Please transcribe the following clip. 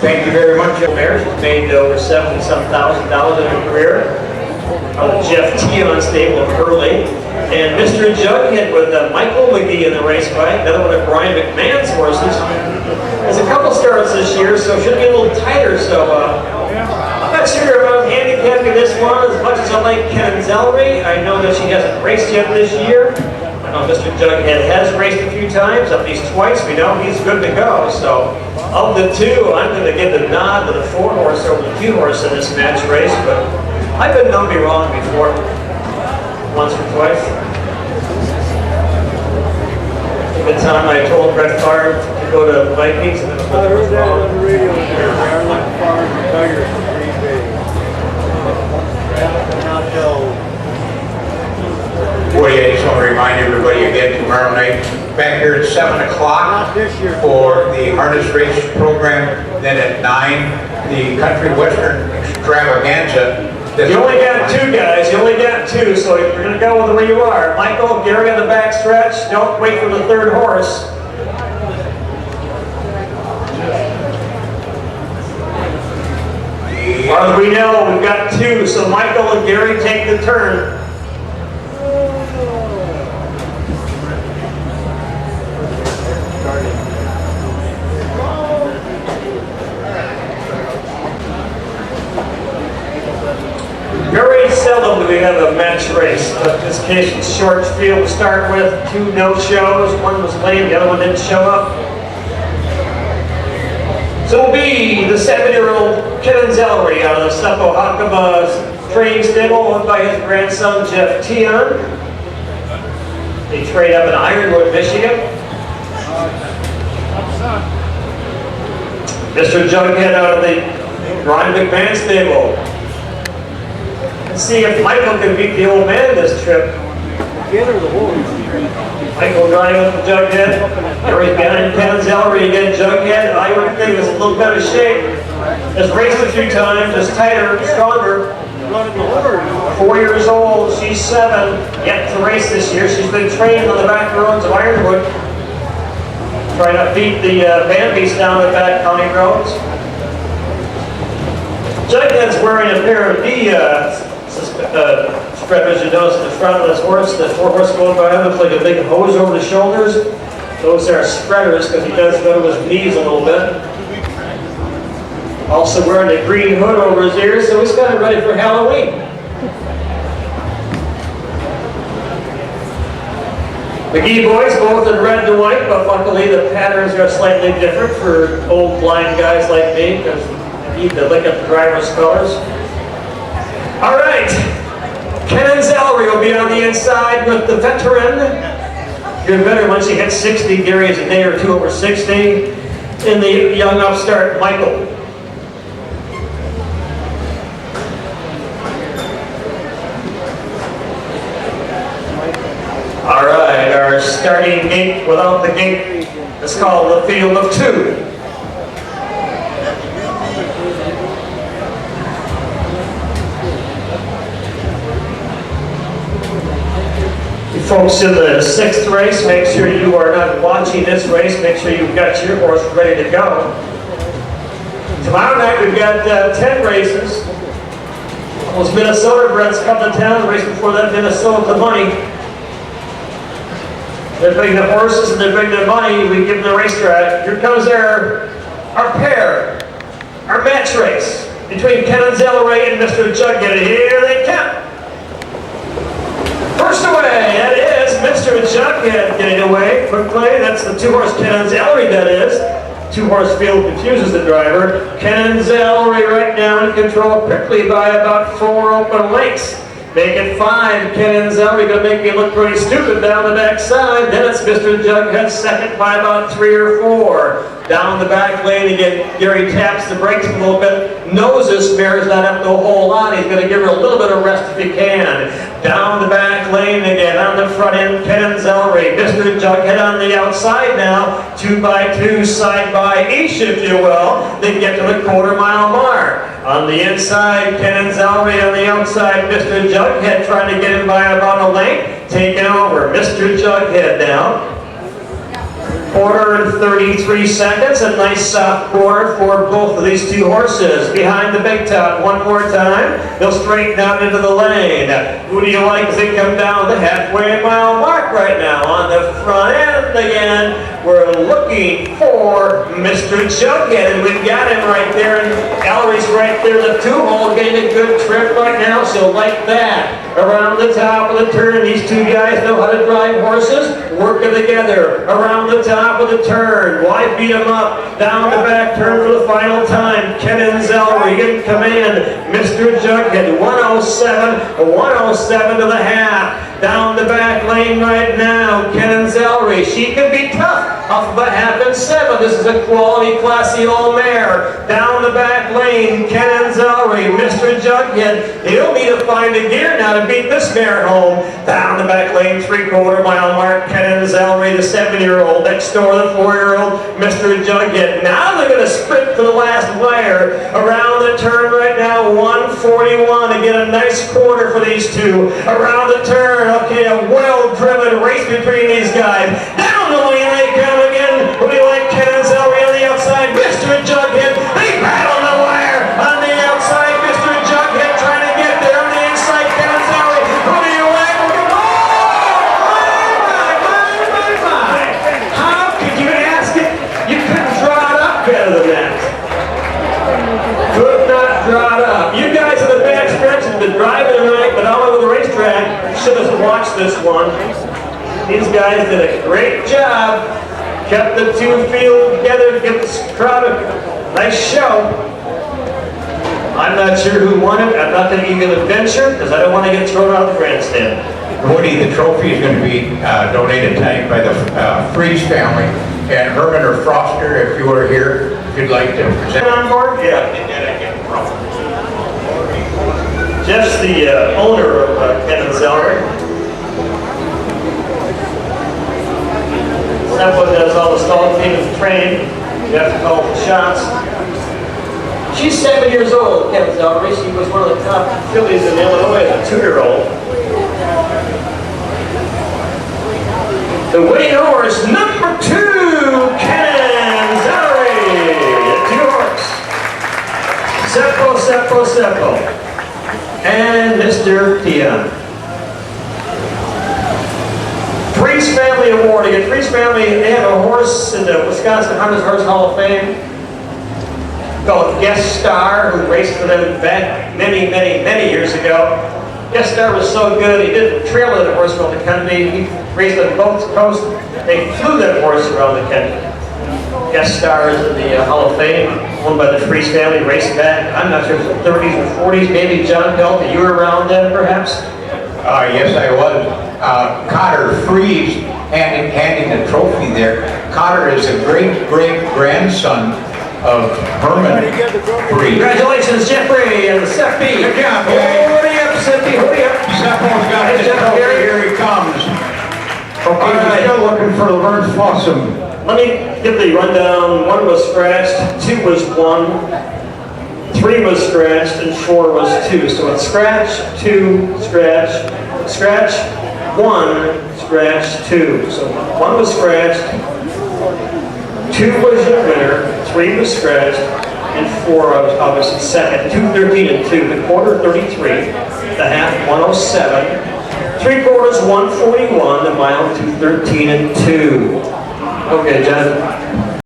Thank you very much, Joe Mayor. She's made over $70,000 in her career. Jeff Kennans stable of Early. And Mr. Jughead with Michael McGee in the race bike. Another one of Brian McMahon's horses. There's a couple starts this year, so it should be a little tighter. So I'm not sure about handicapping this one as much as I like Kennans Ellery. I know that she hasn't raced yet this year. I know Mr. Jughead has raced a few times, at least twice. We know he's good to go. So of the two, I'm going to give the nod to the 4-horse over the 2-horse in this match race. But I've been known to be wrong before, once or twice. The time I told Brett Favre to go to Vikings, and I heard that on the radio there. Maryland Farm Tigers from Green Bay. Boy, I just want to remind everybody again tomorrow night, back here at 7 o'clock for the harness race program. Then at 9, the Country Western Extravaganza. You only got 2 guys, you only got 2, so you're going to go with where you are. Michael, Gary on the back stretch, don't wait for the 3rd horse. As far as we know, we've got 2, so Michael and Gary take the turn. Very seldom do we have a match race, but in this case it's short field to start with. 2 no-shows, one was lame, the other one didn't show up. So it'll be the 7-year-old Kennans Ellery out of the Seppo-Hakaba training stable, owned by his grandson Jeff Kennans. They trade up in Ironwood, Michigan. Mr. Jughead out of the Brian McMahon stable. Let's see if Michael can beat the old man this trip. Michael driving with the Jughead. Gary's behind Kennans Ellery again. Jughead, I would think, is a little bit of shape. Has raced a few times, is tighter, stronger. 4 years old, she's 7, yet to race this year. She's been trained on the back roads of Ironwood. Trying to beat the Van Beast down the back county roads. Jughead's wearing a pair of spreaders, you notice in the front of this horse, the 4-horse going by him, looks like a big hose over the shoulders. Those are spreaders because he does go to his knees a little bit. Also wearing a green hood over his ears, so he's kind of ready for Halloween. McGee boys, both in red and white, but luckily the patterns are slightly different for old blind guys like me because you need to look at the driver's colors. All right, Kennans Ellery will be on the inside with the veteran. You're better once you hit 60. Gary is a day or 2 over 60. In the young upstart, Michael. All right, our starting gate without the gate is called the field of 2. Folks in the 6th race, make sure you are not watching this race. Make sure you've got your horse ready to go. Tomorrow night we've got 10 races. Those Minnesota breds come to town. The race before that, Minnesota the money. They're bringing the horses and they're bringing the money. We give them the racetrack. Here comes our pair, our match race between Kennans Ellery and Mr. Jughead. Here they come. First away, that is Mr. Jughead getting away quickly. That's the 2-horse Kennans Ellery, that is. 2-horse field confuses the driver. Kennans Ellery right now in control quickly by about 4 open lengths. Make it 5. Kennans Ellery going to make me look pretty stupid down the back side. Then it's Mr. Jughead second by about 3 or 4. Down the back lane again, Gary taps the brakes a little bit. Knows this mare's not up to a whole lot. He's going to give her a little bit of rest if he can. Down the back lane again, on the front end, Kennans Ellery. Mr. Jughead on the outside now. 2 by 2, side by each, if you will. They get to the quarter-mile mark. On the inside, Kennans Ellery. On the outside, Mr. Jughead trying to get him by about a length. Taking over, Mr. Jughead now. Quarter and 33 seconds. A nice soft quarter for both of these two horses. Behind the big top, one more time. They'll straighten out into the lane. Who do you like as they come down the halfway mile mark right now? On the front end again, we're looking for Mr. Jughead, and we've got him right there. And Ellery's right there, the 2-hole, getting a good trip right now, so like that. Around the top of the turn, these two guys know how to drive horses, working together. Around the top of the turn, why beat them up? Down the back turn for the final time. Kennans, Ellery in command. Mr. Jughead, 107 to the half. Down the back lane right now, Kennans, Ellery. She can be tough off of a half and 7. This is a quality, classy old mare. Down the back lane, Kennans, Ellery. Mr. Jughead, he'll need to find a gear now to beat this mare home. Down the back lane, 3/4 mile mark, Kennans, Ellery, the 7-year-old. Next door, the 4-year-old, Mr. Jughead. Now they're going to sprint for the last wire. Around the turn right now, 141 to get a nice quarter for these two. Around the turn, okay, a well-driven race between these guys. Down the lane they come again. Who do you like? Kennans, Ellery on the outside. Mr. Jughead, they battle the wire on the outside. Mr. Jughead trying to get there on the inside. Kennans, Ellery. Who do you like? Oh, my. How could you ask it? You couldn't draw it up better than that. Could not draw it up. You guys in the back stretch have been driving tonight, but all over the racetrack. Should have watched this one. These guys did a great job. Kept the two field together to get this crowd a nice show. I'm not sure who won it. I'm not going to give you the venture because I don't want to get thrown out of the grandstand. Woody, the trophy is going to be donated tonight by the Freeze family. And Herman or Froster, if you were here, if you'd like to present. On board? Yeah. Jeff's the owner of Kennans, Ellery. Temp does all the stall team is trained. You have to call the shots. She's 7 years old, Kennans, Ellery. She was one of the top fillies in Illinois as a 2-year-old. The winning horse, number 2, Kennans, Ellery. The 2 horse. Seppo. And Mr. Tion. Freeze Family Award. Again, Freeze Family, they have a horse in the Wisconsin Hunters Horse Hall of Fame called Guest Star, who raced for them back many years ago. Guest Star was so good, he didn't trail the horse around the country. He raced on both coasts. They flew that horse around the country. Guest Star is in the Hall of Fame, owned by the Freeze family, raced back, I'm not sure if it was the 30s or 40s, maybe John Delta, you were around then perhaps? Yes, I was. Cotter Freeze handing the trophy there. Cotter is a great-grandson of Herman Freeze. Congratulations, Jeffrey and Seppi. Good job, boy. Hurry up, Seppi, hurry up. Seppo's got his trophy. Here he comes. Okay, we're still looking for Laverne Fossum. Let me give the rundown. 1 was scratched, 2 was 1, 3 was scratched, and 4 was 2. So it's scratch, 2, scratch, 1, scratch, 2. So 1 was scratched, 2 was your winner, 3 was scratched, and 4 was obviously second. 2:13 and 2. The quarter 33, the half 107, 3/4 141, the mile 2:13 and 2. Okay, John.